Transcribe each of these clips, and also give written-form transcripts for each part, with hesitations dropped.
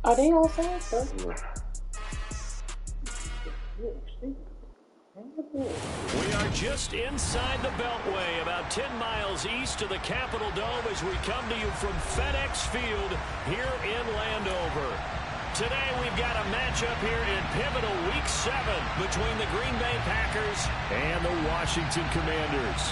Are they on side, sir? We are just inside the Beltway, about 10 miles east of the Capitol Dome as we come to you from FedEx Field here in Landover. Today we've got a matchup here in pivotal Week 7 between the Green Bay Packers and the Washington Commanders.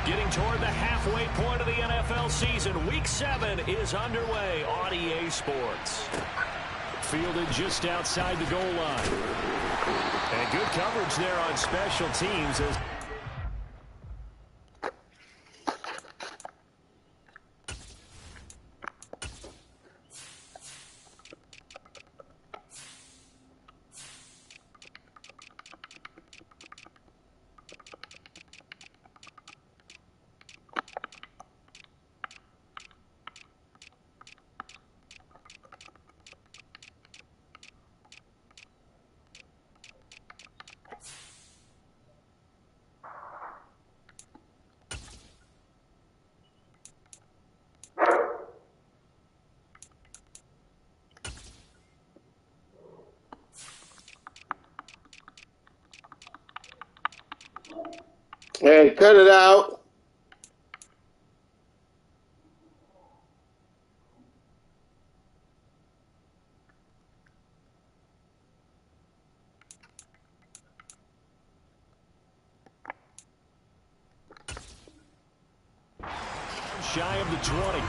Getting toward the halfway point of the NFL season, Week 7 is underway on EA Sports. Fielded just outside the goal line. And good coverage there on special teams as Hey, cut it out. shy of the 20.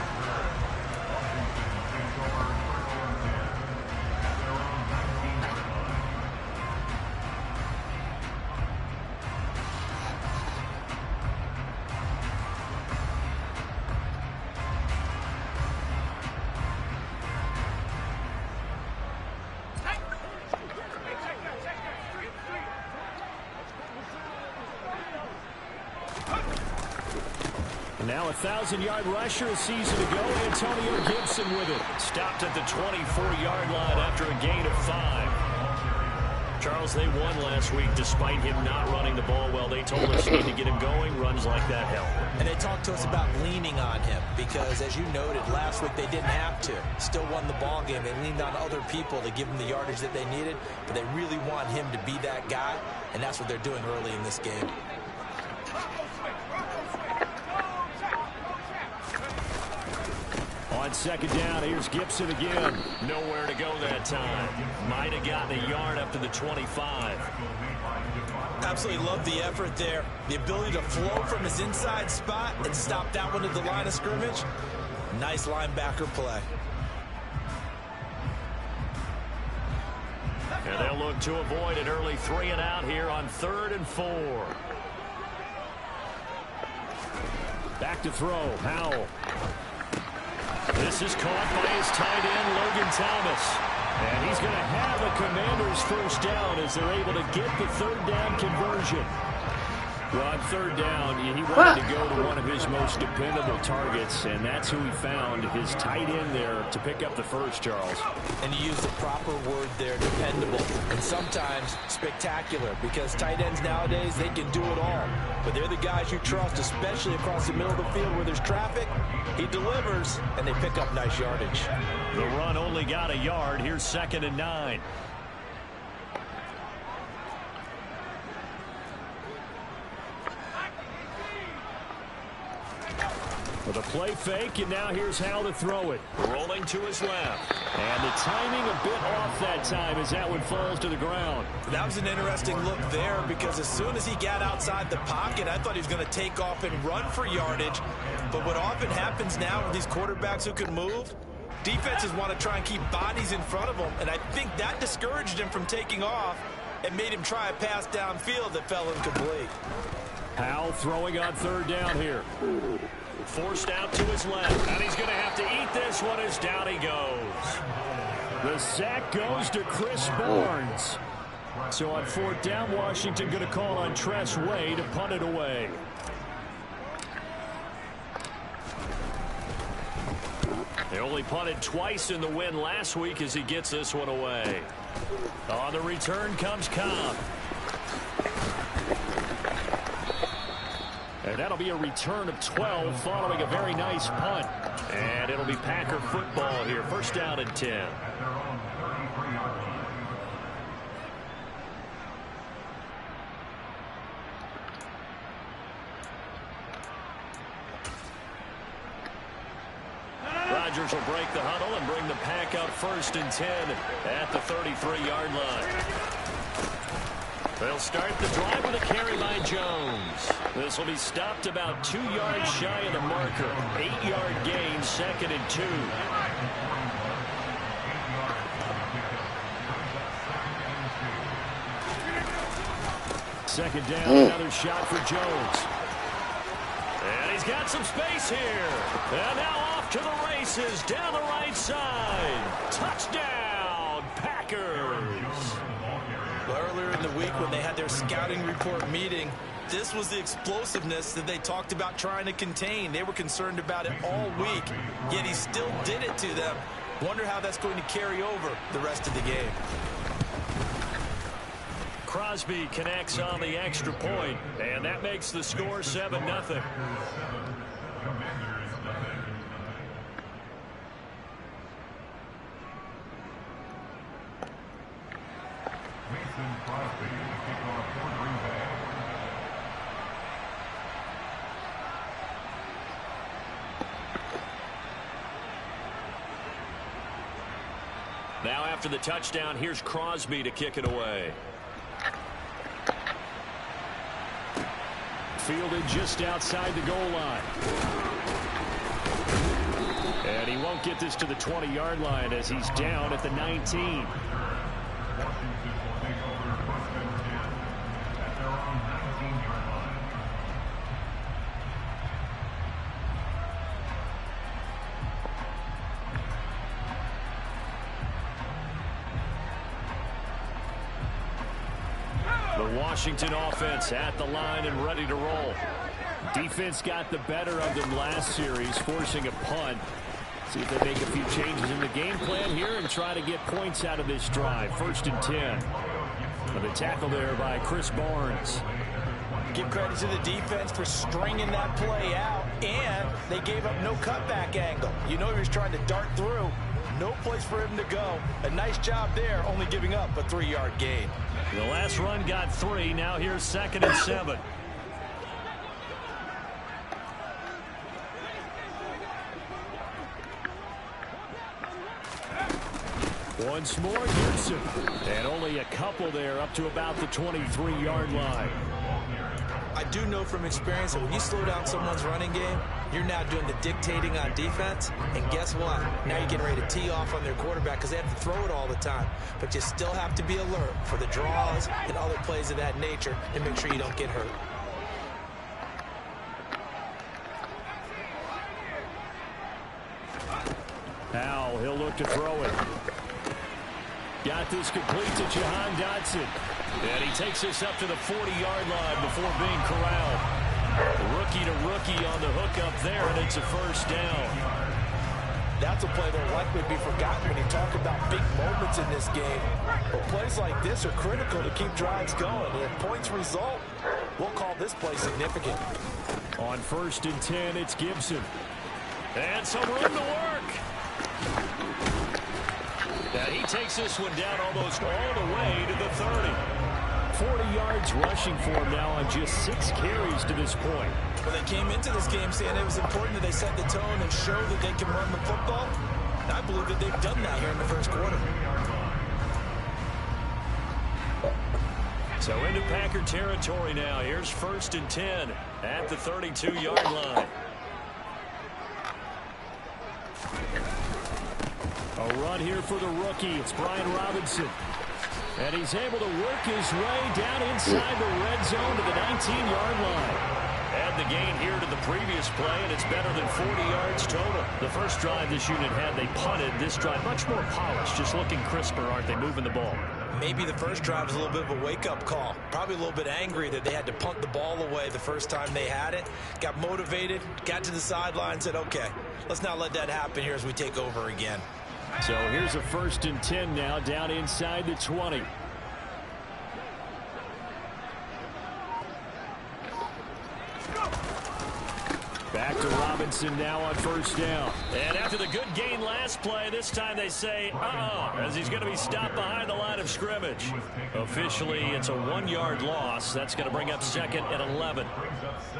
Now a 1,000-yard rusher a season ago. Antonio Gibson with it. Stopped at the 24-yard line after a gain of 5. Charles, they won last week despite him not running the ball well. They told us you need to get him going. Runs like that help. And they talked to us about leaning on him because, as you noted, last week they didn't have to. Still won the ball game. They leaned on other people to give them the yardage that they needed, but they really want him to be that guy, and that's what they're doing early in this game. On second down, here's Gibson again. Nowhere to go that time. Might have gotten a yard up to the 25. Absolutely love the effort there. The ability to flow from his inside spot and stop that one at the line of scrimmage. Nice linebacker play. And they'll look to avoid an early 3 and out here on 3rd and 4. Back to throw. Howell. This is caught by his tight end, Logan Thomas. And he's going to have a Commanders first down as they're able to get the 3rd down conversion. Well, on 3rd down, he wanted to go to one of his most dependable targets, and that's who he found, his tight end there, to pick up the first, Charles. And you use the proper word there, dependable, and sometimes spectacular, because tight ends nowadays, they can do it all. But they're the guys you trust, especially across the middle of the field where there's traffic. He delivers, and they pick up nice yardage. The run only got a yard. Here's 2nd and 9. With a play fake, and now here's how to throw it. Rolling to his left. And the timing a bit off that time as that one falls to the ground. That was an interesting look there because as soon as he got outside the pocket, I thought he was going to take off and run for yardage. But what often happens now with these quarterbacks who can move, defenses want to try and keep bodies in front of them, and I think that discouraged him from taking off and made him try a pass downfield that fell incomplete. Howell throwing on 3rd down here. Forced out to his left, and he's going to have to eat this one as down he goes. The sack goes to Chris Barnes. So on 4th down, Washington going to call on Tress Way to punt it away. They only punted twice in the win last week as he gets this one away. On the return comes Cobb. And that'll be a return of 12 following a very nice punt. And it'll be Packer football here. First down and 10. Rodgers will break the huddle and bring the Pack up first and 10 at the 33-yard line. They'll start the drive with a carry by Jones. This will be stopped about 2 yards shy of the marker. 8-yard gain, second and 2. Second down, another shot for Jones. And he's got some space here. And now off to the races down the right side. Touchdown, Packers. Earlier in the week when they had their scouting report meeting, this was the explosiveness that they talked about trying to contain. They were concerned about it all week, yet he still did it to them. Wonder how that's going to carry over the rest of the game. Crosby connects on the extra point, and that makes the score 7-0. Now after the touchdown, here's Crosby to kick it away. Fielded just outside the goal line. And he won't get this to the 20-yard line as he's down at the 19. Washington offense at the line and ready to roll. Defense got the better of them last series, forcing a punt. See if they make a few changes in the game plan here and try to get points out of this drive. First and 10. And the tackle there by Chris Barnes. Give credit to the defense for stringing that play out, and they gave up no cutback angle. You know he was trying to dart through. No place for him to go. A nice job there, only giving up a 3-yard gain. The last run got 3. Now here's second and 7. Once more, Gibson. And only a couple there up to about the 23-yard line. I do know from experience that when you slow down someone's running game, you're now doing the dictating on defense. And guess what? Now you're getting ready to tee off on their quarterback because they have to throw it all the time. But you still have to be alert for the draws and other plays of that nature and make sure you don't get hurt. Now he'll look to throw it. Got this complete to Jahan Dotson. And he takes this up to the 40-yard line before being corralled. Rookie to rookie on the hook up there, and it's a first down. That's a play that will likely be forgotten when you talk about big moments in this game. But plays like this are critical to keep drives going. And if points result, we'll call this play significant. On first and 10, it's Gibson. And some room to work. Now he takes this one down almost all the way to the 30. 40 yards rushing for him now on just 6 carries to this point. Well, they came into this game saying it was important that they set the tone and show that they can run the football. And I believe that they've done that here in the first quarter. So into Packer territory now. Here's first and 10 at the 32-yard line. A run here for the rookie. It's Brian Robinson. And he's able to work his way down inside the red zone to the 19-yard line. Add the gain here to the previous play, and it's better than 40 yards total. The first drive this unit had, they punted. This drive, much more polished, just looking crisper, aren't they, moving the ball? maybe the first drive was a little bit of a wake-up call. Probably a little bit angry that they had to punt the ball away the first time they had it. Got motivated, got to the sideline, said, okay, let's not let that happen here as we take over again. So here's a 1st and 10 now, down inside the 20. Back to Robinson now on 1st down. And after the good gain last play, this time they say, as he's going to be stopped behind the line of scrimmage. Officially, it's a 1-yard loss. That's going to bring up 2nd and 11.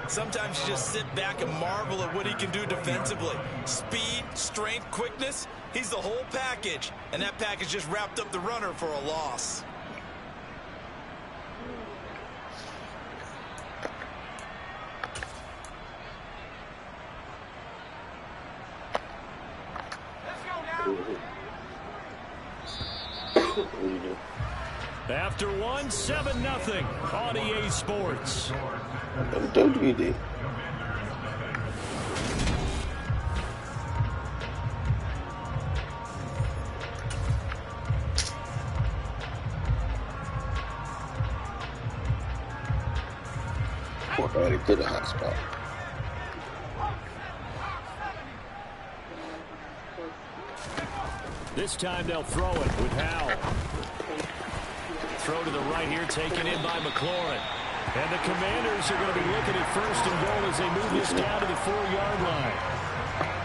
Sometimes you just sit back and marvel at what he can do defensively. Speed, strength, quickness. He's the whole package. And that package just wrapped up the runner for a loss. After 1, 7-0 on EA Sports. WD. Already to the hot spot. This time they'll throw it with Howell. Throw to the right here, taken in by McLaurin. And the Commanders are going to be looking at 1st and goal as they move this down to the 4-yard line.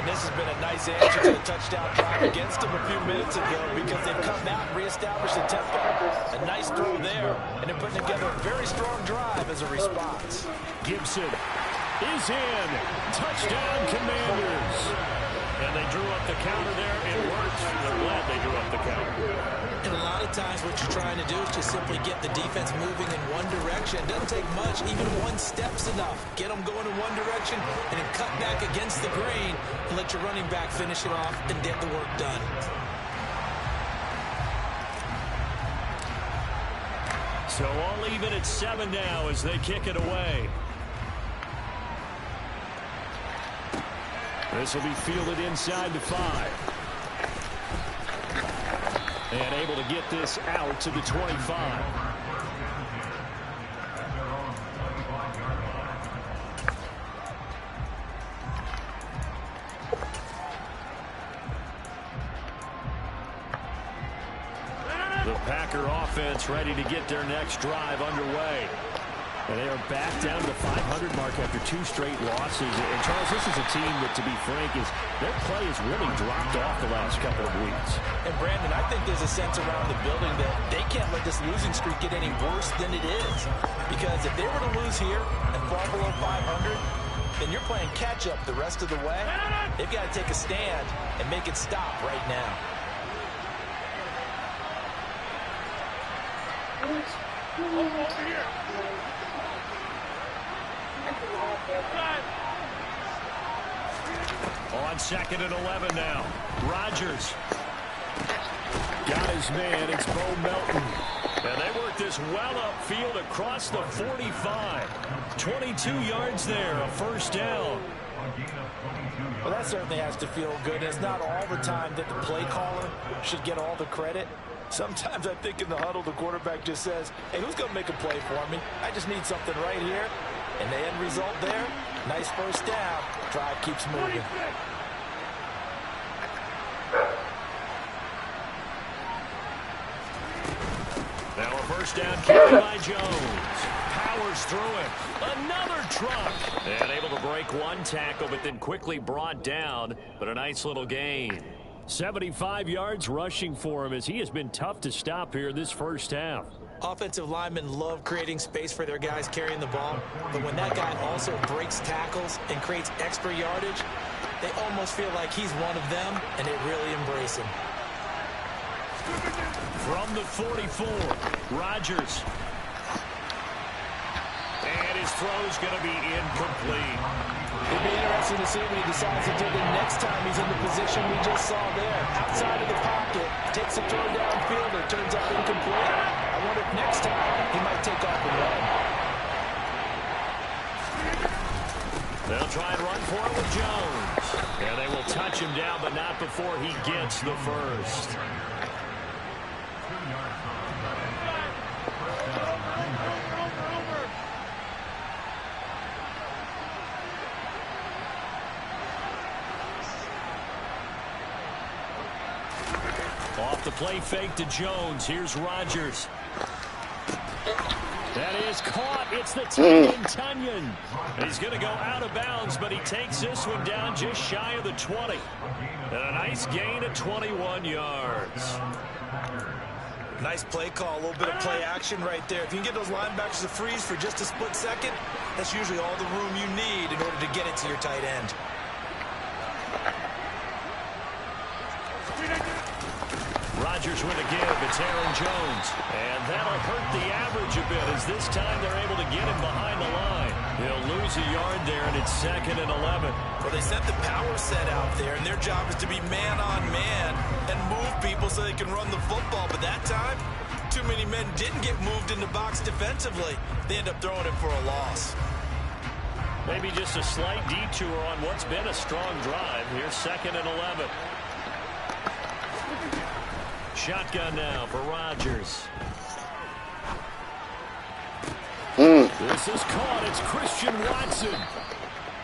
And this has been a nice answer to the touchdown drive against them a few minutes ago because they've come out and reestablished the tempo. A nice throw there, and they're putting together a very strong drive as a response. Gibson is in. Touchdown, Commanders. And they drew up the counter there. It worked. They're glad they drew up the counter. And a lot of times what you're trying to do is just simply get the defense moving in one direction. It doesn't take much. Even 1 step's enough. Get them going in one direction and then cut back against the grain and let your running back finish it off and get the work done. So all even at 7 now as they kick it away. This will be fielded inside the 5. And able to get this out to the 25. The Packer offense ready to get their next drive underway. And they are back down to the 500 mark after 2 straight losses. And, Charles, this is a team that, to be frank, their play has really dropped off the last couple of weeks. And, Brandon, I think there's a sense around the building that they can't let this losing streak get any worse than it is. Because if they were to lose here and fall below 500, then you're playing catch-up the rest of the way. They've got to take a stand and make it stop right now. Over here. On 2nd and 11 now. Rodgers got his man. It's Bo Melton. And they work this well upfield across the 45. 22 yards there, a 1st down. Well, that certainly has to feel good. It's not all the time that the play caller should get all the credit. Sometimes I think in the huddle, the quarterback just says, hey, who's going to make a play for me? I just need something right here. And the end result there, nice 1st down. Drive keeps moving. Now a 1st down carry by Jones. Powers through it. Another truck. And able to break 1 tackle, but then quickly brought down. But a nice little gain. 75 yards rushing for him as he has been tough to stop here this 1st half. Offensive linemen love creating space for their guys carrying the ball, but when that guy also breaks tackles and creates extra yardage, they almost feel like he's one of them, and they really embrace him. From the 44, Rodgers. And his throw's going to be incomplete. It'll be interesting to see what he decides to do the next time he's in the position we just saw there. Outside of the pocket, takes a throw downfield, it turns out incomplete. I wonder if next time he might take off and run. They'll try and run for it with Jones. And they will touch him down, but not before he gets the 1st. Off the play fake to Jones. Here's Rodgers. That is caught. It's the tight end, Tunyon. He's going to go out of bounds, but he takes this one down just shy of the 20. And a nice gain of 21 yards. Nice play call, a little bit of play action right there. If you can get those linebackers to freeze for just a split second, that's usually all the room you need in order to get it to your tight end. Rodgers with a give. It's Aaron Jones. And that'll hurt the average a bit as this time they're able to get him behind the line. He'll lose a yard there, and it's 2nd and 11. Well, they sent the power set out there, and their job is to be man-on-man and move people so they can run the football. But that time, too many men didn't get moved in the box defensively. They end up throwing it for a loss. Maybe just a slight detour on what's been a strong drive. Here's 2nd and 11. Shotgun now for Rodgers. This is caught. It's Christian Watson.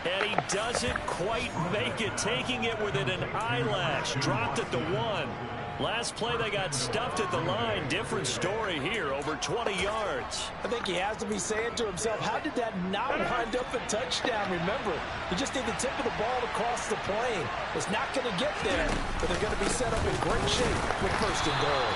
And he doesn't quite make it, taking it within an eyelash. Dropped at the 1. Last play, they got stuffed at the line. Different story here, over 20 yards. I think he has to be saying to himself, how did that not wind up a touchdown? Remember, you just need the tip of the ball to cross the plane. It's not going to get there, but they're going to be set up in great shape with 1st and goal.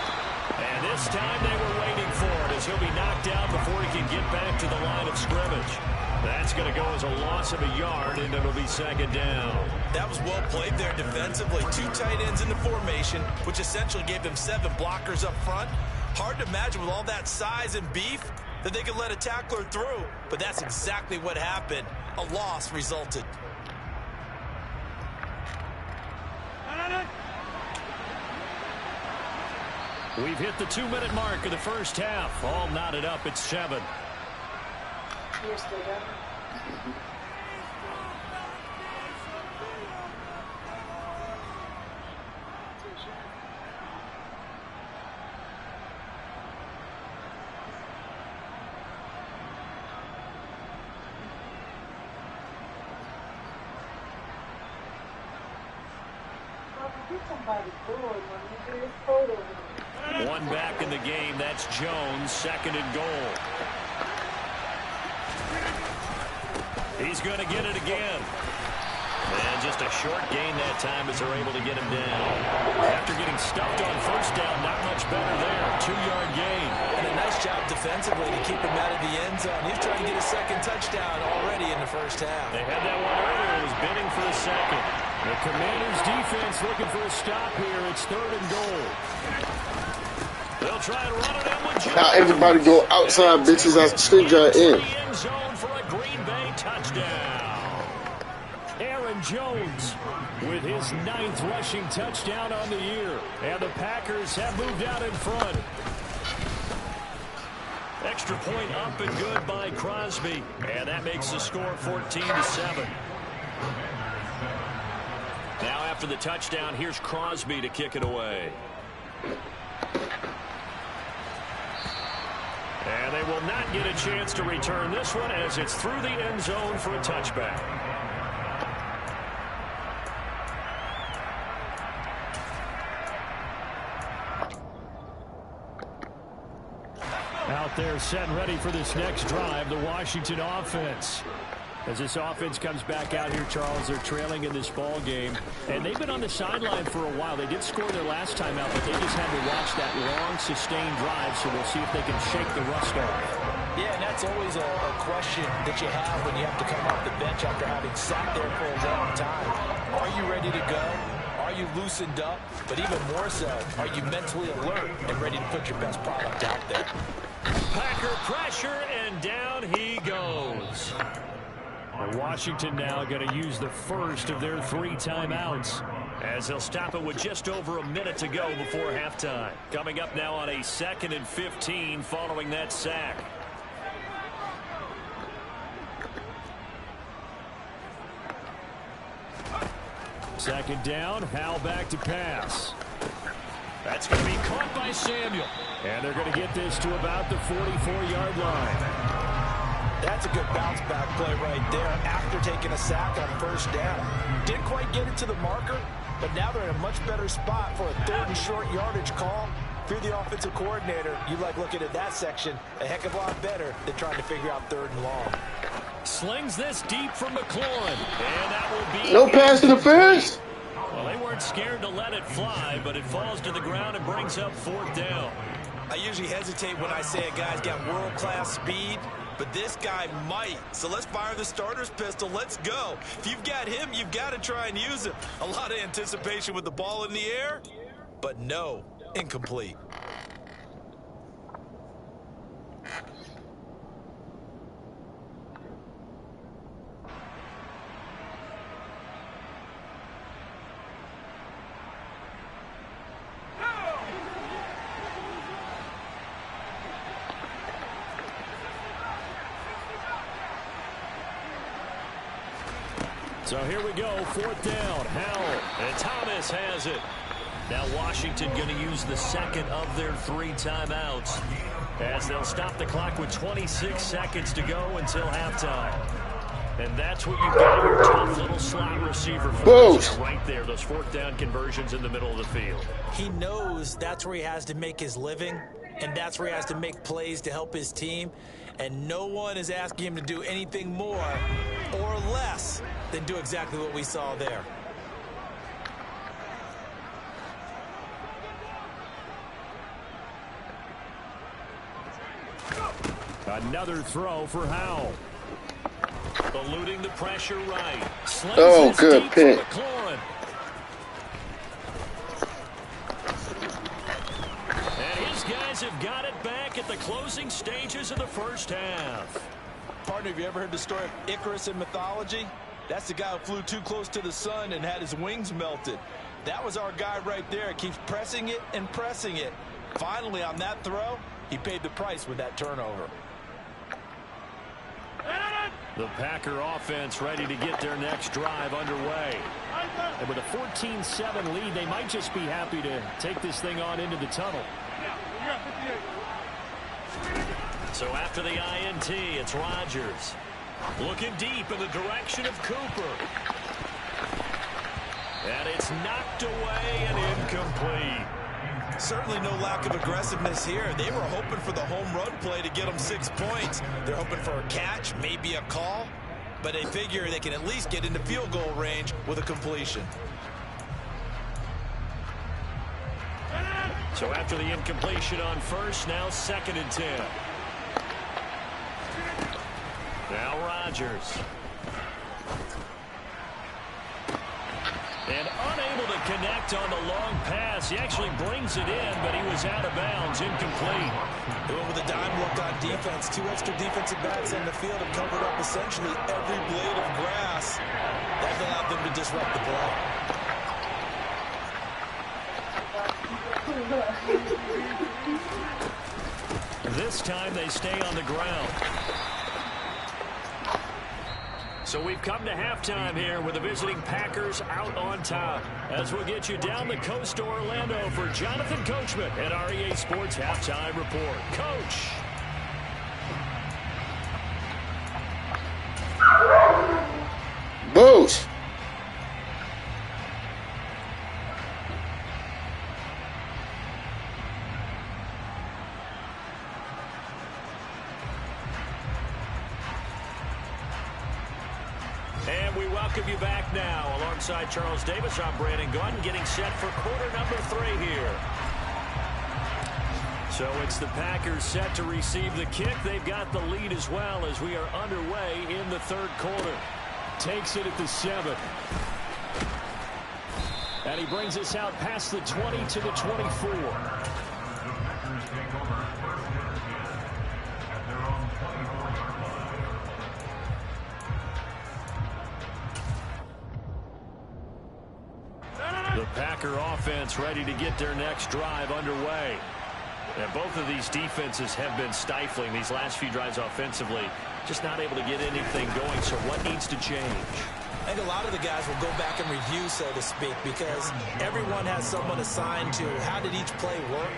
And this time they were waiting for it as he'll be knocked down before he can get back to the line of scrimmage. That's going to go as a loss of a yard, and it'll be 2nd down. That was well played there defensively. 2 tight ends in the formation, which essentially gave them 7 blockers up front. Hard to imagine with all that size and beef that they could let a tackler through, but that's exactly what happened. A loss resulted. We've hit the 2-minute mark of the first half. All knotted up at 7. One back in the game. That's Jones. 2nd and goal. He's going to get it again. And just a short gain that time as they're able to get him down. After getting stuffed on 1st down, not much better there. 2-yard gain. And a nice job defensively to keep him out of the end zone. He's trying to get a 2nd touchdown already in the first half. They had that one earlier. It was bidding for a 2nd. The Commanders' defense looking for a stop here. It's 3rd and goal. They'll try and run it in with Jones. Now everybody go outside, bitches. I still got in. End zone for a Green Bay touchdown. Aaron Jones with his 9th rushing touchdown on the year. And the Packers have moved out in front. Extra point up and good by Crosby. And that makes the score 14-7. Now after the touchdown, here's Crosby to kick it away. And they will not get a chance to return this one as it's through the end zone for a touchback. Out there set and ready for this next drive, the Washington offense. As this offense comes back out here, Charles, they're trailing in this ball game. And they've been on the sideline for a while. They did score their last time out, but they just had to watch that long, sustained drive, so we'll see if they can shake the rust off. Yeah, and that's always a question that you have when you have to come off the bench after having sat there for a long time. Are you ready to go? Are you loosened up? But even more so, are you mentally alert and ready to put your best product out there? Packer pressure, and down he goes. And Washington now going to use the first of their 3 timeouts as they'll stop it with just over a minute to go before halftime. Coming up now on a 2nd and 15 following that sack. Second down, Howell back to pass. That's going to be caught by Samuel. And they're going to get this to about the 44-yard line. That's a good bounce-back play right there after taking a sack on 1st down. Didn't quite get it to the marker, But now they're in a much better spot for a 3rd and short yardage call. If you're the offensive coordinator, you like looking at that section a heck of a lot better than trying to figure out 3rd and long. Slings this deep from McLaurin, and that will be No pass interference. Well, they weren't scared to let it fly, but it falls to the ground and brings up 4th down. I usually hesitate when I say a guy's got world-class speed, but this guy might. So let's fire the starter's pistol. Let's go. If you've got him, you've got to try and use him. A lot of anticipation with the ball in the air, but no, incomplete. So here we go, 4th down. Howell, and Thomas has it. Now Washington going to use the 2nd of their 3 timeouts as they'll stop the clock with 26 seconds to go until halftime. And that's what you've got, your tough little slot receiver for right there, those 4th down conversions in the middle of the field. He knows that's where he has to make his living, and that's where he has to make plays to help his team. And no one is asking him to do anything more or less than do exactly what we saw there. Another throw for Howell. Eluding the pressure right. Slings oh, good pick. And his guys have got it back at the closing stages of the first half. Partner, have you ever heard the story of Icarus in mythology? That's the guy who flew too close to the sun and had his wings melted. That was our guy right there. Keeps pressing it and pressing it. Finally, on that throw, he paid the price with that turnover. The Packer offense ready to get their next drive underway. And with a 14-7 lead, they might just be happy to take this thing on into the tunnel. So after the INT, it's Rodgers. Looking deep in the direction of Cooper. And it's knocked away and incomplete. Certainly no lack of aggressiveness here. They were hoping for the home run play to get them 6 points. They're hoping for a catch, maybe a call, but they figure they can at least get into field goal range with a completion. So after the incompletion on first, now 2nd and 10. Now Rodgers. And unable to connect on the long pass. He actually brings it in, but he was out of bounds, incomplete. They went with a dime look on defense. 2 extra defensive backs on the field have covered up essentially every blade of grass. That allowed them to disrupt the play. This time they stay on the ground. So we've come to halftime here with the visiting Packers out on top. As we'll get you down the coast to Orlando for Jonathan Coachman at our EA Sports Halftime Report. Coach. Boost. And we welcome you back now. Alongside Charles Davis, I'm Brandon Gunn, getting set for quarter number 3 here. So it's the Packers set to receive the kick. They've got the lead as well as we are underway in the 3rd quarter. Takes it at the 7. And he brings us out past the 20 to the 24. The Packer offense ready to get their next drive underway. And both of these defenses have been stifling these last few drives offensively. Just not able to get anything going. So what needs to change? I think a lot of the guys will go back and review, so to speak, because everyone has someone assigned to how did each play work.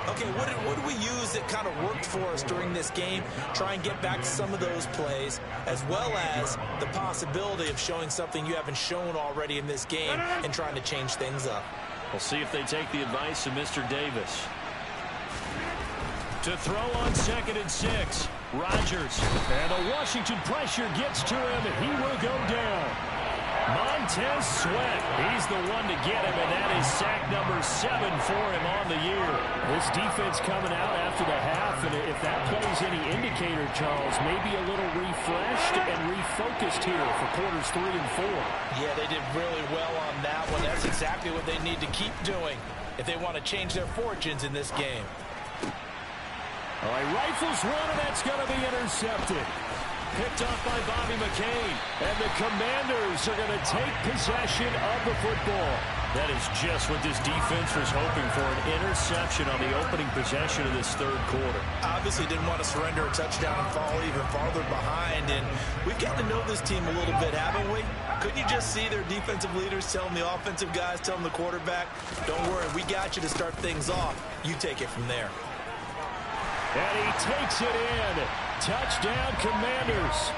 Okay, what did we use that kind of worked for us during this game? Try and get back to some of those plays, as well as the possibility of showing something you haven't shown already in this game and trying to change things up. We'll see if they take the advice of Mr. Davis. To throw on 2nd and 6. Rodgers. And the Washington pressure gets to him. He will go down. Montez Sweat. He's the one to get him, and that is sack number 7 for him on the year. This defense coming out after the half, and if that plays any indicator, Charles, maybe a little refreshed and refocused here for quarters 3 and 4. Yeah, they did really well on that one. That's exactly what they need to keep doing if they want to change their fortunes in this game. All right, rifles one, and that's going to be intercepted. Picked off by Bobby McCain. And the Commanders are going to take possession of the football. That is just what this defense was hoping for, an interception on the opening possession of this third quarter. Obviously didn't want to surrender a touchdown and fall even farther behind. And we've gotten to know this team a little bit, haven't we? Couldn't you just see their defensive leaders telling the offensive guys, telling the quarterback, don't worry, we got you to start things off. You take it from there. And he takes it in. Touchdown, Commanders.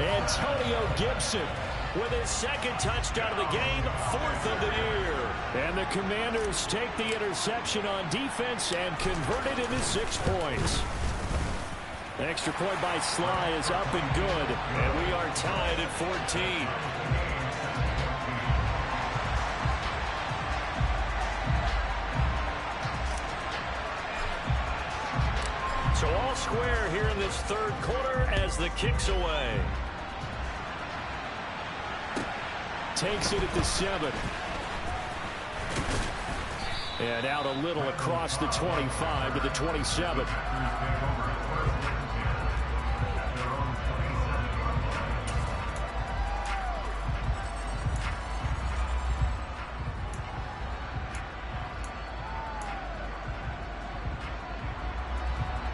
Antonio Gibson with his 2nd touchdown of the game, 4th of the year. And the Commanders take the interception on defense and convert it into 6 points. The extra point by Sly is up and good. And we are tied at 14. So all square here in this third quarter as the kick's away. Takes it at the 7. And out a little across the 25 to the 27.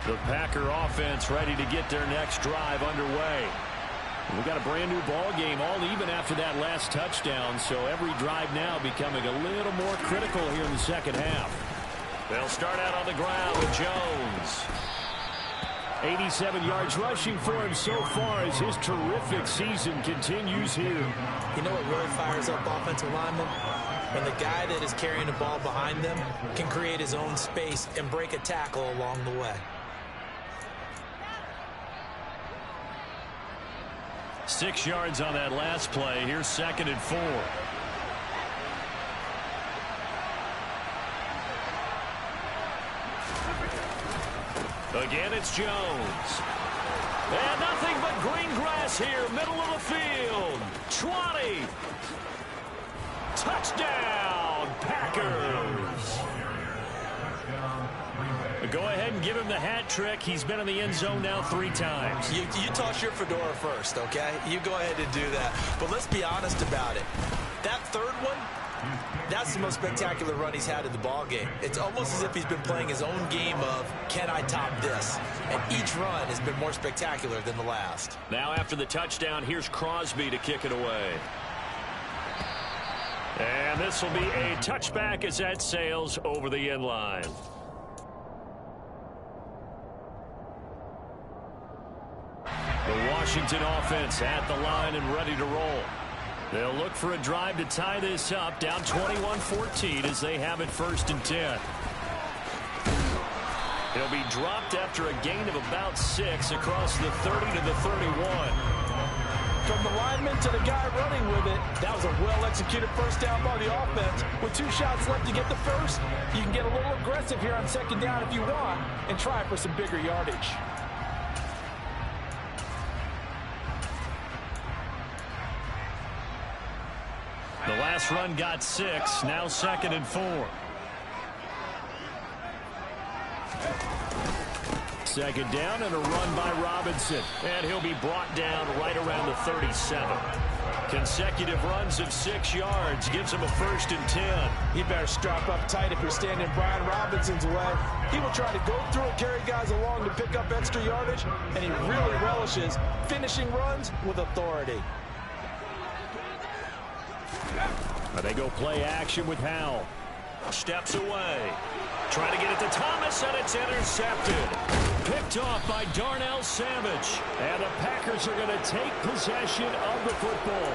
The Packer offense ready to get their next drive underway. We got a brand new ball game, all even after that last touchdown, so every drive now becoming a little more critical here in the second half. They'll start out on the ground with Jones. 87 yards rushing for him so far as his terrific season continues here. You know what really fires up offensive linemen? When the guy that is carrying the ball behind them can create his own space and break a tackle along the way. 6 yards on that last play. Here's 2nd and 4. Again, it's Jones. And nothing but green grass here, middle of the field. 20. Touchdown, Packers. Go ahead and give him the hat trick. He's been in the end zone now 3 times. You toss your fedora first, okay? You go ahead and do that. But let's be honest about it. That third one, that's the most spectacular run he's had in the ball game. It's almost as if he's been playing his own game of, can I top this? And each run has been more spectacular than the last. Now after the touchdown, here's Crosby to kick it away. And this will be a touchback as that sails over the end line. The Washington offense at the line and ready to roll. They'll look for a drive to tie this up, down 21-14 as they have it 1st and 10. He'll be dropped after a gain of about 6 across the 30 to the 31. From the lineman to the guy running with it, that was a well-executed first down by the offense. With 2 shots left to get the first, you can get a little aggressive here on 2nd down if you want and try for some bigger yardage. The last run got 6, now 2nd and 4. 2nd down and a run by Robinson. And he'll be brought down right around the 37. Consecutive runs of 6 yards gives him a 1st and 10. You better strap up tight if you're standing Brian Robinson's way. He will try to go through and carry guys along to pick up extra yardage, and he really relishes finishing runs with authority. They go play action with Howell. Steps away. Trying to get it to Thomas, and it's intercepted. Picked off by Darnell Savage. And the Packers are going to take possession of the football.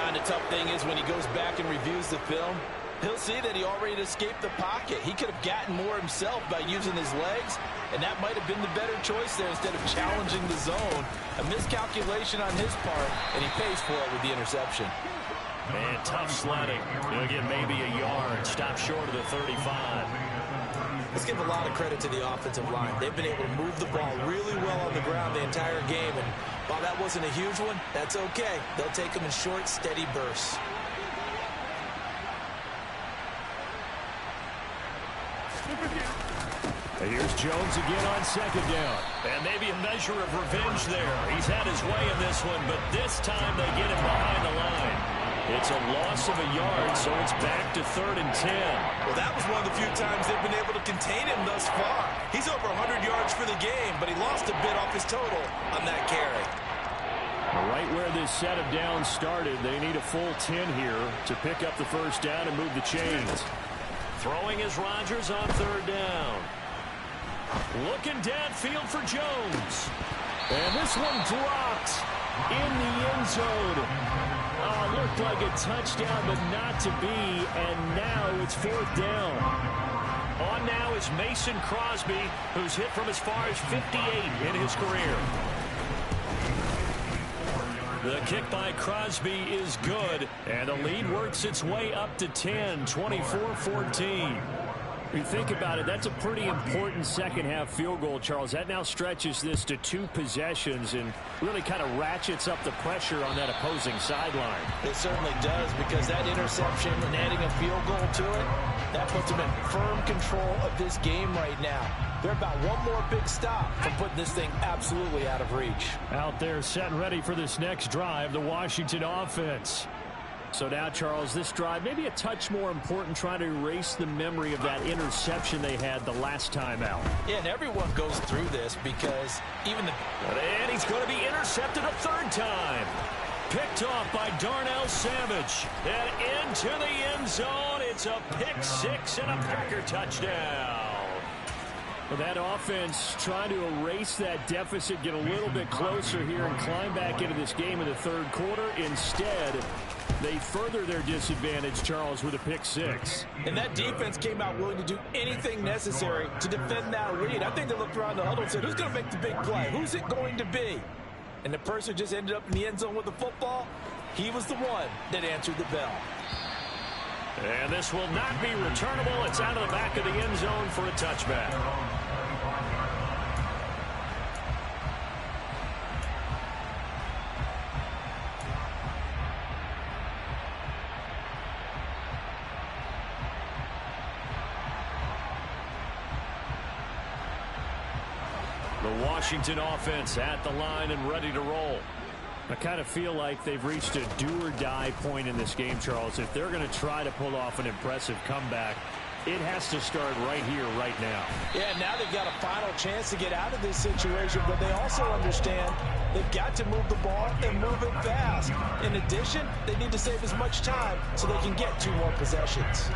And the tough thing is when he goes back and reviews the film, he'll see that he already escaped the pocket. He could have gotten more himself by using his legs, and that might have been the better choice there instead of challenging the zone. A miscalculation on his part, and he pays for it with the interception. Man, tough sledding. He'll get maybe a yard. Stop short of the 35. Let's give a lot of credit to the offensive line. They've been able to move the ball really well on the ground the entire game, and while that wasn't a huge one, that's okay. They'll take them in short, steady bursts. And here's Jones again on second down. And maybe a measure of revenge there. He's had his way in this one, but this time they get him behind the line. It's a loss of a yard, so it's back to 3rd and 10. Well, that was one of the few times they've been able to contain him thus far. He's over 100 yards for the game, but he lost a bit off his total on that carry. Right where this set of downs started, they need a full 10 here to pick up the first down and move the chains. Throwing is Rodgers on 3rd down. Looking downfield for Jones. And this one dropped in the end zone. Looked like a touchdown, but not to be. And now it's 4th down. On now is Mason Crosby, who's hit from as far as 58 in his career. The kick by Crosby is good, and the lead works its way up to 10, 24-14. If you think about it, that's a pretty important second-half field goal, Charles. That now stretches this to 2 possessions and really kind of ratchets up the pressure on that opposing sideline. It certainly does, because that interception and adding a field goal to it, that puts them in firm control of this game right now. They're about one more big stop from putting this thing absolutely out of reach. Out there set and ready for this next drive, the Washington offense. So now, Charles, this drive maybe a touch more important, trying to erase the memory of that interception they had the last time out. Yeah, and everyone goes through this because even the... And he's going to be intercepted a 3rd time. Picked off by Darnell Savage. And into the end zone. It's a pick 6 and a Packer touchdown. Well, that offense trying to erase that deficit, get a little bit closer here and climb back into this game in the 3rd quarter. Instead, they further their disadvantage, Charles, with a pick 6. And that defense came out willing to do anything necessary to defend that lead. I think they looked around the huddle and said, who's going to make the big play? Who's it going to be? And the person just ended up in the end zone with the football. He was the one that answered the bell. And this will not be returnable. It's out of the back of the end zone for a touchback. The Washington offense at the line and ready to roll. I kind of feel like they've reached a do-or-die point in this game, Charles. If they're going to try to pull off an impressive comeback, it has to start right here, right now. Yeah, now they've got a final chance to get out of this situation, but they also understand they've got to move the ball and move it fast. In addition, they need to save as much time so they can get 2 more possessions.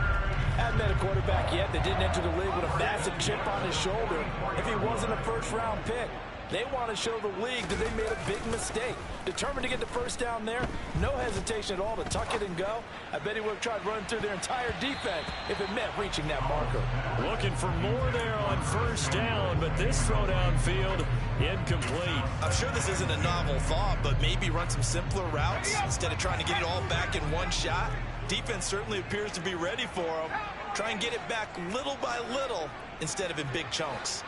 Haven't met a quarterback yet that didn't enter the league with a massive chip on his shoulder if he wasn't a first-round pick. They want to show the league that they made a big mistake. Determined to get the first down there, no hesitation at all to tuck it and go. I bet he would have tried running through their entire defense if it meant reaching that marker. Looking for more there on 1st down, but this throw downfield incomplete. I'm sure this isn't a novel thought, but maybe run some simpler routes instead of trying to get it all back in one shot. Defense certainly appears to be ready for him. Try and get it back little by little instead of in big chunks.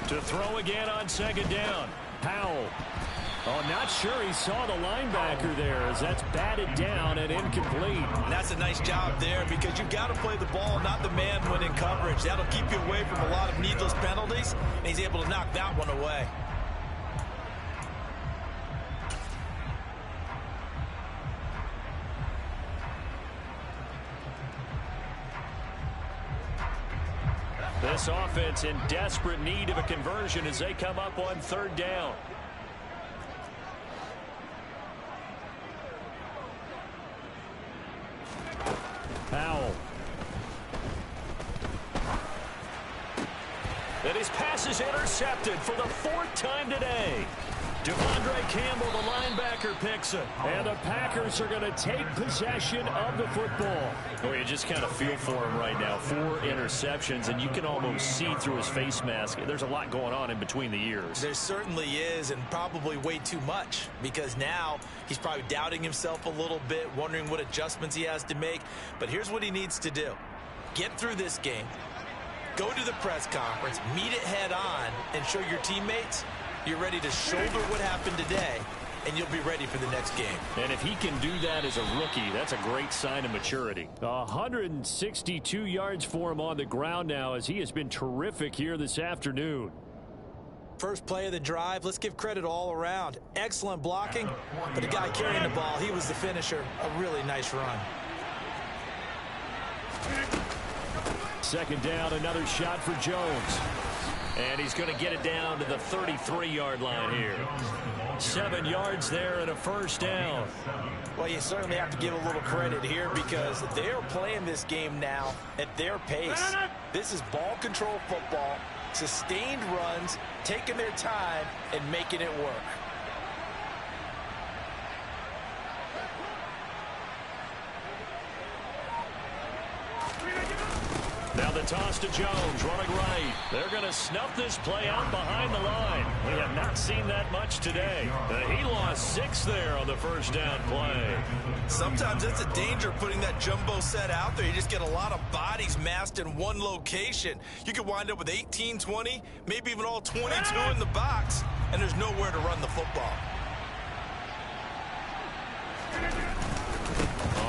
To throw again on 2nd down. Howell. Oh, not sure he saw the linebacker there as that's batted down and incomplete. And that's a nice job there because you've got to play the ball, not the man when in coverage. That'll keep you away from a lot of needless penalties, and he's able to knock that one away. This offense in desperate need of a conversion as they come up on 3rd down. Powell. And his pass is intercepted for the 4th time today. Devondre Campbell, the linebacker, picks it. And the Packers are going to take possession of the football. Oh, you just kind of feel for him right now. 4 interceptions, and you can almost see through his face mask. There's a lot going on in between the ears. There certainly is, and probably way too much, because now he's probably doubting himself a little bit, wondering what adjustments he has to make. But here's what he needs to do. Get through this game, go to the press conference, meet it head on, and show your teammates you're ready to shoulder what happened today, and you'll be ready for the next game. And if he can do that as a rookie, that's a great sign of maturity. 162 yards for him on the ground now, as he has been terrific here this afternoon. First play of the drive, let's give credit all around. Excellent blocking, but the guy carrying the ball, he was the finisher. A really nice run. Second down, another shot for Jones. And he's going to get it down to the 33-yard line here. 7 yards there and a first down. Well, you certainly have to give a little credit here because they're playing this game now at their pace. This is ball control football, sustained runs, taking their time, and making it work. Now the toss to Jones, running right. They're going to snuff this play out behind the line. We have not seen that much today. He lost 6 there on the first down play. Sometimes it's a danger putting that jumbo set out there. You just get a lot of bodies massed in one location. You could wind up with 18, 20, maybe even all 22 in the box, and there's nowhere to run the football.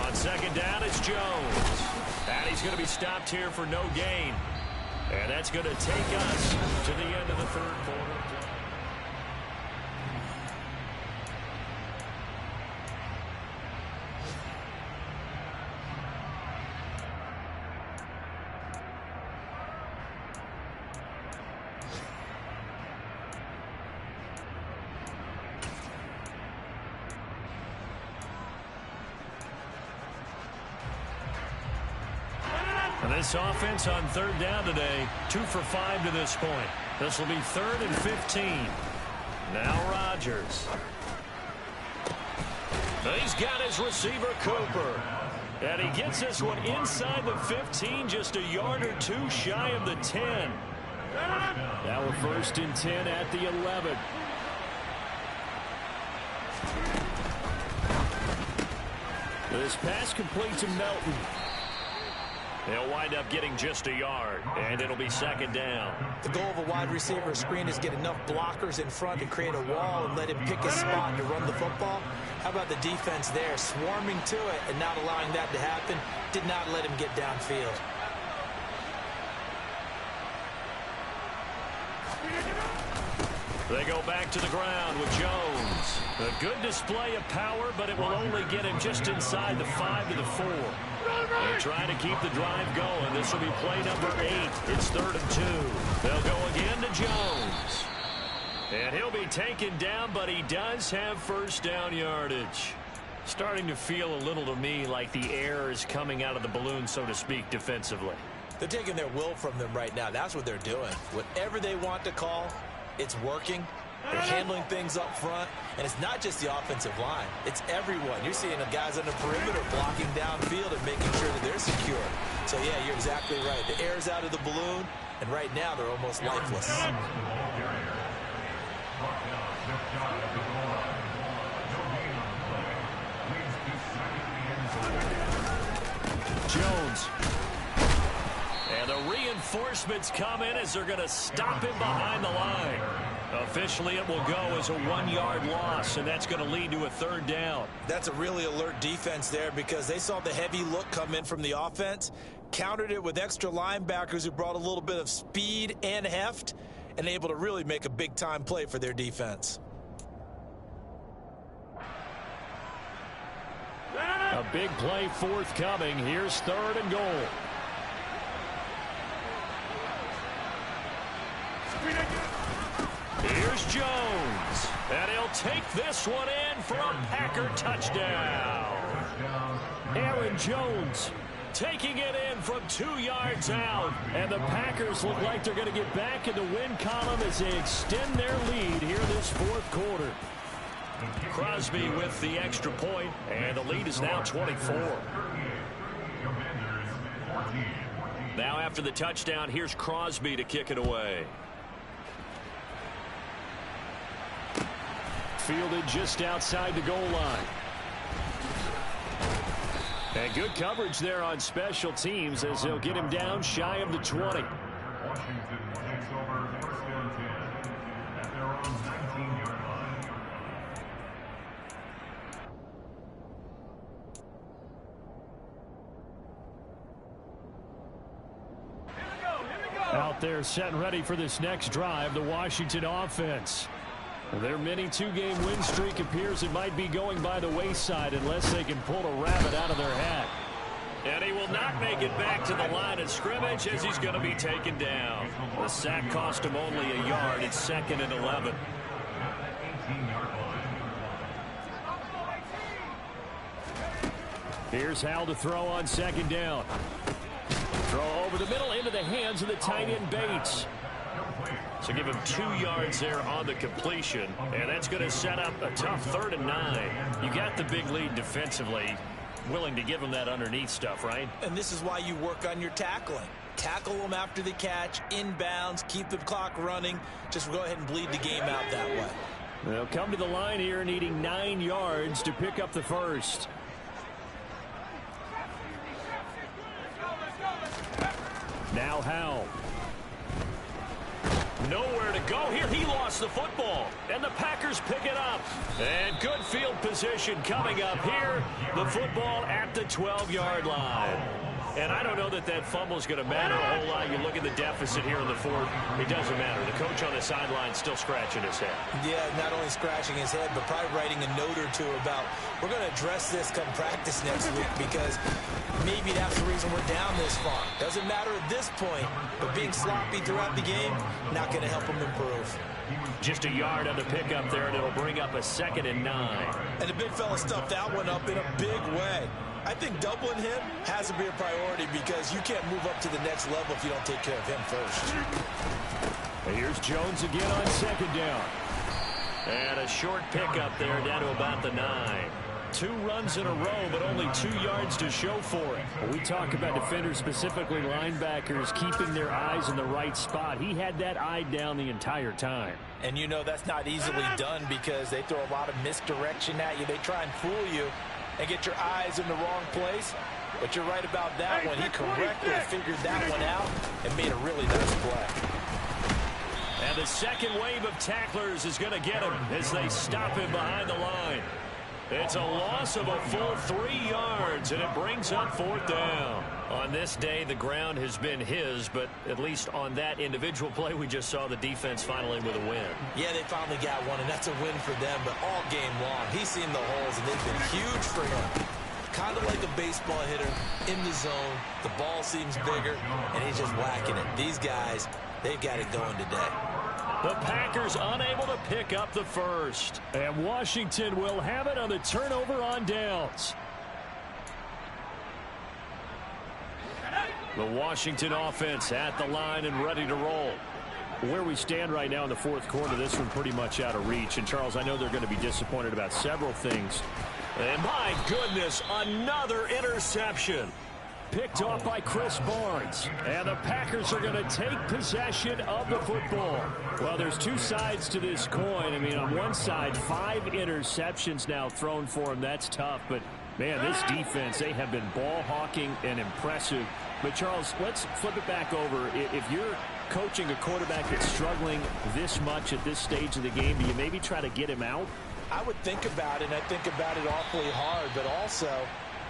On second down, it's Jones. And he's going to be stopped here for no gain. And that's going to take us to the end of the third quarter. And this offense on third down today, 2 for 5 to this point. This will be 3rd and 15. Now Rodgers. He's got his receiver, Cooper. And he gets this one inside the 15, just a yard or 2 shy of the 10. Now we're 1st and 10 at the 11. This pass complete to Melton. They'll wind up getting just a yard, and it'll be 2nd down. The goal of a wide receiver screen is get enough blockers in front to create a wall and let him pick a spot to run the football. How about the defense there, swarming to it and not allowing that to happen? Did not let him get downfield. They go back to the ground with Jones. A good display of power, but it will only get him just inside the 5 to the 4. They're trying to keep the drive going. This will be play number 8. It's 3rd and 2. They'll go again to Jones. And he'll be taken down, but he does have first down yardage. Starting to feel a little to me like the air is coming out of the balloon, so to speak, defensively. They're taking their will from them right now. That's what they're doing. Whatever they want to call, it's working. They're handling things up front, and it's not just the offensive line. It's everyone. You're seeing the guys on the perimeter blocking downfield and making sure that they're secure. So, yeah, you're exactly right. The air's out of the balloon, and right now they're almost lifeless. Jones. And the reinforcements come in as they're going to stop him behind the line. Officially, it will go as a 1-yard loss, and that's going to lead to a 3rd down. That's a really alert defense there because they saw the heavy look come in from the offense, countered it with extra linebackers who brought a little bit of speed and heft, and able to really make a big-time play for their defense. A big play forthcoming. Here's 3rd and goal. Here's Jones. And he'll take this one in for a Packer touchdown. Aaron Jones Taking it in from 2 yards out. And the Packers look like they're going to get back in the win column as they extend their lead here this fourth quarter. Crosby with the extra point, and the lead is now 24. Now after the touchdown, here's Crosby to kick it away. Fielded just outside the goal line. And good coverage there on special teams as they'll get him down shy of the 20. Washington takes over first and 10 at their own 19-yard line. Out there set and ready for this next drive, the Washington offense. Their mini two-game win streak appears it might be going by the wayside unless they can pull a rabbit out of their hat. And he will not make it back to the line of scrimmage as he's going to be taken down. The sack cost him only a yard. It's 2nd and 11. Here's Hal to throw on 2nd down. Throw over the middle into the hands of the tight end Bates. So give him 2 yards there on the completion, and that's going to set up a tough 3rd and 9. You got the big lead defensively, willing to give him that underneath stuff, right? And this is why you work on your tackling. Tackle them after the catch, inbounds, keep the clock running. Just go ahead and bleed the game out that way. They'll come to the line here needing 9 yards to pick up the first. Now Howell. Nowhere to go here. He lost the football, and the Packers pick it up. And good field position coming up here. The football at the 12-yard line. And I don't know that that fumble is going to matter a whole lot. You look at the deficit here in the fourth. It doesn't matter. The coach on the sideline still scratching his head. Yeah, not only scratching his head, but probably writing a note or two about, we're going to address this come practice next week because maybe that's the reason we're down this far. Doesn't matter at this point, but being sloppy throughout the game, not going to help him improve. Just a yard on the pickup there, and it'll bring up a 2nd and 9. And the big fella stuffed that one up in a big way. I think doubling him has to be a priority because you can't move up to the next level if you don't take care of him first. And here's Jones again on 2nd down. And a short pickup there down to about the 9. 2 runs in a row, but only 2 yards to show for it. When we talk about defenders, specifically linebackers, keeping their eyes in the right spot. He had that eye down the entire time. And you know that's not easily done because they throw a lot of misdirection at you. They try and fool you and get your eyes in the wrong place. But you're right about that one. He correctly figured that one out and made a really nice play. And the second wave of tacklers is going to get him as they stop him behind the line. It's a loss of a full 3 yards, and it brings up 4th down. On this day, the ground has been his, but at least on that individual play, we just saw the defense finally with a win. Yeah, they finally got one, and that's a win for them, but all game long, he's seen the holes, and they've been huge for him. Kind of like a baseball hitter in the zone. The ball seems bigger, and he's just whacking it. These guys, they've got it going today. The Packers unable to pick up the first. And Washington will have it on the turnover on downs. The Washington offense at the line and ready to roll. Where we stand right now in the fourth quarter, this one pretty much out of reach. And, Charles, I know they're going to be disappointed about several things. And, my goodness, another interception. Picked off by Chris Barnes. And the Packers are going to take possession of the football. Well, there's 2 sides to this coin. I mean, on one side, 5 interceptions now thrown for him. That's tough. But, man, this defense, they have been ball hawking and impressive. But, Charles, let's flip it back over. If you're coaching a quarterback that's struggling this much at this stage of the game, do you maybe try to get him out? I would think about it, and I think about it awfully hard. But also,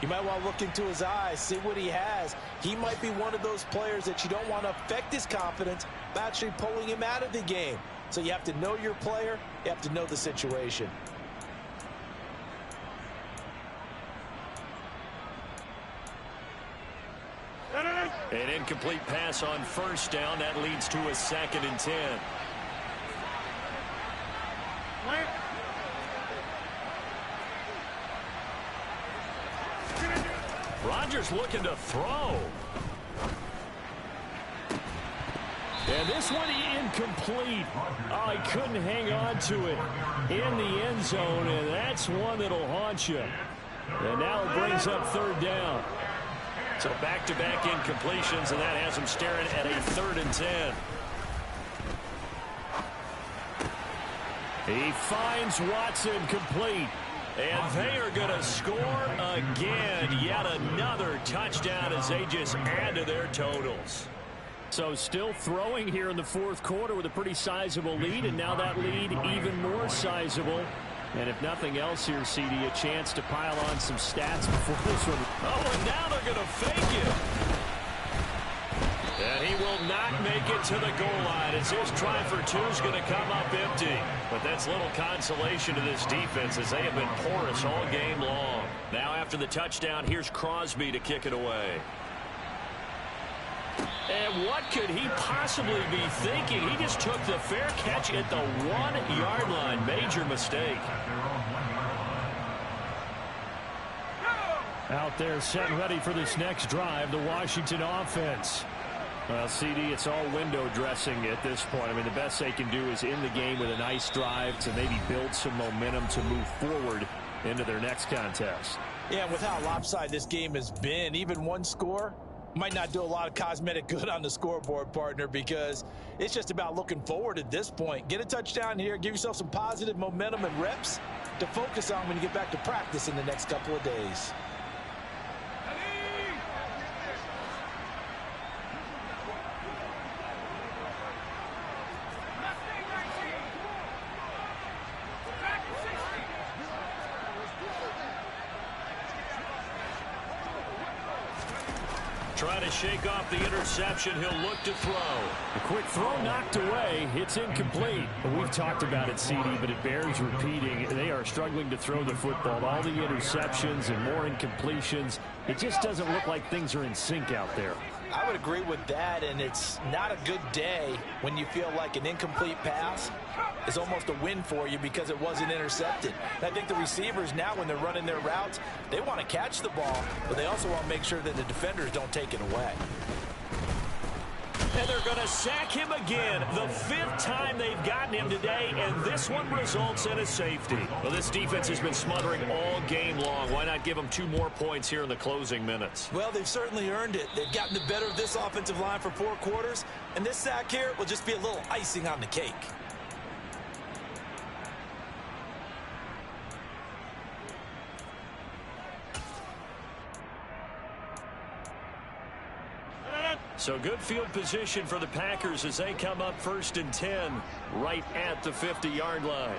you might want to look into his eyes, see what he has. He might be one of those players that you don't want to affect his confidence by actually pulling him out of the game. So you have to know your player. You have to know the situation. An incomplete pass on 1st down. That leads to a 2nd and 10. Rodgers looking to throw. And this one incomplete. Oh, he couldn't hang on to it in the end zone, and that's one that'll haunt you. And now it brings up third down. So back-to-back incompletions, and that has him staring at a 3rd and 10. He finds Watson complete. And they are going to score again. Yet another touchdown as they just add to their totals. So still throwing here in the 4th quarter with a pretty sizable lead, and now that lead even more sizable. And if nothing else here, CD, a chance to pile on some stats before this one. Oh, and now they're going to fake it. And he will not make it to the goal line as his try for 2 is going to come up empty. But that's little consolation to this defense as they have been porous all game long. Now after the touchdown, here's Crosby to kick it away. And what could he possibly be thinking? He just took the fair catch at the 1-yard line. Major mistake. Out there set and ready for this next drive, the Washington offense. Well, CD, it's all window dressing at this point. I mean, the best they can do is in the game with a nice drive to maybe build some momentum to move forward into their next contest. Yeah, with how lopsided this game has been, even one score might not do a lot of cosmetic good on the scoreboard, partner, because it's just about looking forward at this point. Get a touchdown here, give yourself some positive momentum and reps to focus on when you get back to practice in the next couple of days. Trying to shake off the interception. He'll look to throw. A quick throw knocked away. It's incomplete. We've talked about it, CD, but it bears repeating. They are struggling to throw the football. All the interceptions and more incompletions. It just doesn't look like things are in sync out there. I would agree with that, and it's not a good day when you feel like an incomplete pass is almost a win for you because it wasn't intercepted. And I think the receivers now, when they're running their routes, they want to catch the ball, but they also want to make sure that the defenders don't take it away. And they're going to sack him again. The 5th time they've gotten him today, and this one results in a safety. Well, this defense has been smothering all game long. Why not give them 2 more points here in the closing minutes? Well, they've certainly earned it. They've gotten the better of this offensive line for 4 quarters, and this sack here will just be a little icing on the cake. So good field position for the Packers as they come up 1st and 10 right at the 50-yard line.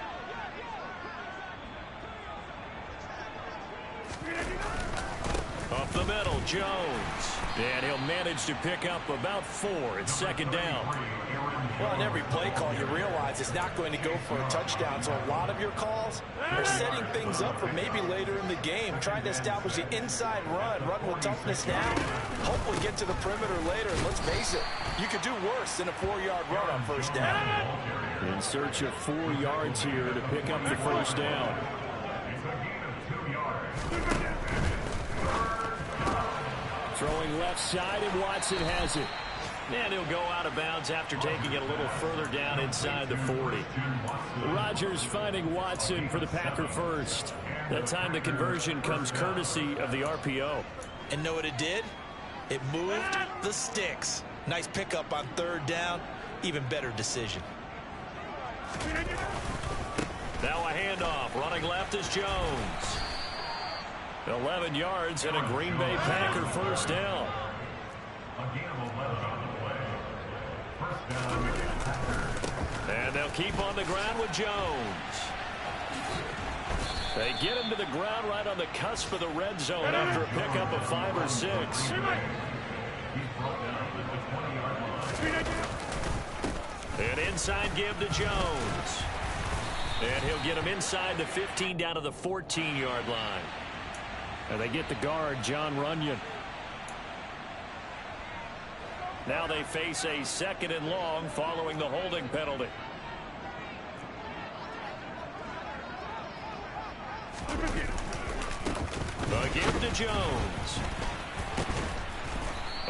Up the middle, Jones. And he'll manage to pick up about 4. It's 2nd down. Well, in every play call, you realize it's not going to go for a touchdown. So a lot of your calls are setting things up for maybe later in the game, trying to establish the inside run with toughness now, hopefully get to the perimeter later. And let's face it, you could do worse than a 4-yard run on 1st down. In search of 4 yards here to pick up the 1st down. Throwing left side, and Watson has it. And he'll go out of bounds after taking it a little further down inside the 40. Rodgers finding Watson for the Packer first. That time the conversion comes courtesy of the RPO. And know what it did? It moved the sticks. Nice pickup on 3rd down. Even better decision. Now a handoff. Running left is Jones. 11 yards and a Green Bay Packer 1st down. And they'll keep on the ground with Jones. They get him to the ground right on the cusp of the red zone after a pickup of 5 or 6. An inside give to Jones. And he'll get him inside the 15 down to the 14-yard line. And they get the guard, John Runyon. Now they face a 2nd and long following the holding penalty. The give to Jones.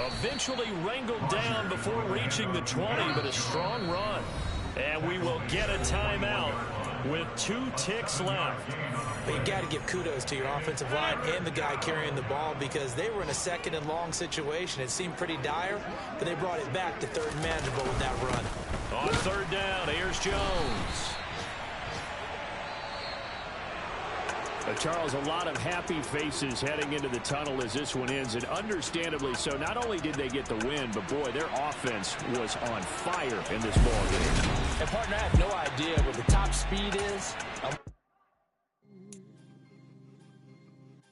Eventually wrangled down before reaching the 20, but a strong run. And we will get a timeout with 2 ticks left. But you got to give kudos to your offensive line and the guy carrying the ball because they were in a 2nd and long situation. It seemed pretty dire, but they brought it back to 3rd and manageable with that run. On 3rd down, Ayers Jones. Charles, a lot of happy faces heading into the tunnel as this one ends, and understandably so. Not only did they get the win, but, boy, their offense was on fire in this ballgame. And, partner, I have no idea what the top speed is. I'm